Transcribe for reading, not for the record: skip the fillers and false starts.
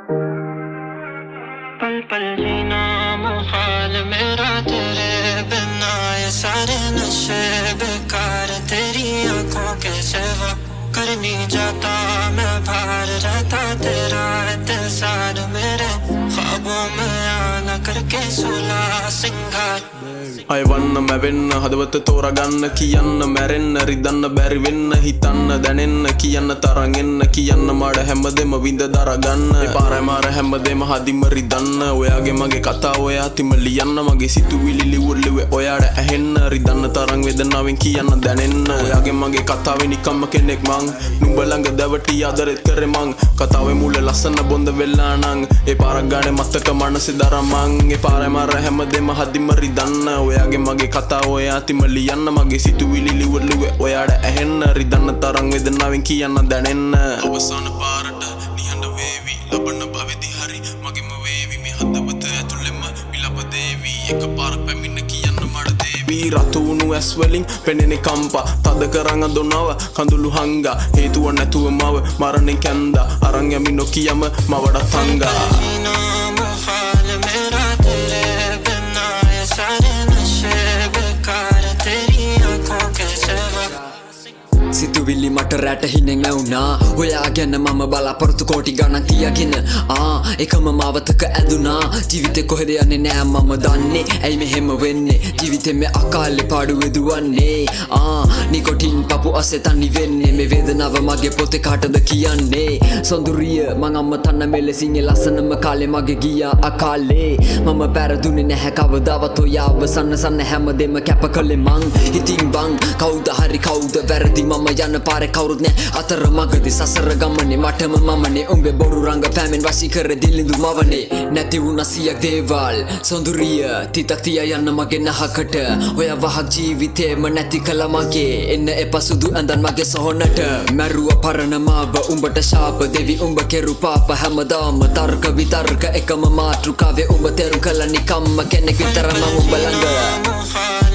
पल पल जीना मुहाल मेरा तेरे बिना ये सारे नशे बेकार तेरी आंखों के सिवा करनी जाता मैं बाहर रहता तेरा इंतजार मेरे ख्वाबों में आना करके सोला सिंगार අයවන්න මැවෙන්න හදවත තෝරගන්න කියන්න මැරෙන්න රිදන්න බැරි වෙන්න හිතන්න දැනෙන්න කියන්න තරං එන්න කියන්න මඩ හැමදෙම විඳ දරගන්න පාරයි මාර හැමදෙම හදිම රිදන්න ඔයාගේ මගේ කතා ඔයා තිම ලියන්න මගේ සිතුවිලි ලිවුල්ලුවේ ඔයාට ඇහෙන්න රිදන්න තරං වේදනාවෙන් කියන්න දැනෙන්න ඔයාගේ මගේ කතාවේ නිකම්ම කෙනෙක් මං නුඹ ළඟ දැවටි ආදරෙත් කරේ මං කතාවේ මුල ලස්සන බොඳ වෙලා නං ඒ පාරක් ගානේ මතක මනසේ දරමං ඒ පාරයි මාර හැමදෙම හදිම රිදන්න ඔයාගේ මගේ කතා ඔයා තිම ලියන්න මගේ සිතුවිලි ලිවුල්ලුවේ ඔයාට ඇහෙන්න රිදන්න තරං වේදනාවෙන් කියන්න දැනෙන්න අවසාන පාරට නිහඬ වේවි ලබන භවෙදි හරි මගේම වේවි මේ හදවත ඇතුළෙම විලප දේවි එකපාරක් පැමිණ කියන්න මඩ දේවි රතු වුණු ඇස් වලින් පෙනෙන කම්පා තද කරන් අඳුනව කඳුළු හංගා හේතුව නැතුව මව මරණෙන් කැන්දා අරන් යමි නොකියම මවඩ තංගා जीना मुहाल मेरा तेरे बिना ये सारे नशे बेकार तेरी आंखों के सिवा සිතුවිලි මට රැට හිනෙන් ඇවුනා ඔයා ගැන මම බලාපොරොත්තු කෝටි ගණන් තියගෙන එකම මාවතක ඇදුනා ජීවිතේ කොහෙද යන්නේ නෑ මම දන්නේ ඇයි මෙහෙම වෙන්නේ ජීවිතේ මේ අකාලේ පාඩුවේ දුවන්නේ නිකොටින් පපු අසේ තනි වෙන්නේ මේ වේදනාව මගේ පොතේ කාටද කියන්නේ සොඳුරිය මං අම්මතන්න මෙලෙසින් ලස්සනම කාලේ මගේ ගියා අකාලේ මම පෙරදුනේ නැහැ කවදාවත් ඔයාව සන්න හැමදෙම කැප කළේ මං ඉතින් බං කවුද හරි කවුද වැරදි මම යන පාරේ කවුරුත් නෑ අතර මගදී සසර ගමනේ මටම මමනේ උඹේ බොරු රංග පෑමෙන් වශී කර දිලිඳු මවනේ නැති වුණා සියක් දේවල් සොඳුරිය තිතක් තියා යන්න මගේ නහකට ඔය වහක් ජීවිතේම නැති කළා මගේ එන්න එපා සුදු ඇඳන් මගේ සොහොනට මැරුව පරණ මාව උඹට ශාප දෙවි උඹ කෙරු පාප හැමදාම තර්ක විතර්ක එකම මාතෘකාවේ උඹ තෙරු කළ නිකම්ම කෙනෙක් විතර මම උඹ ළඟ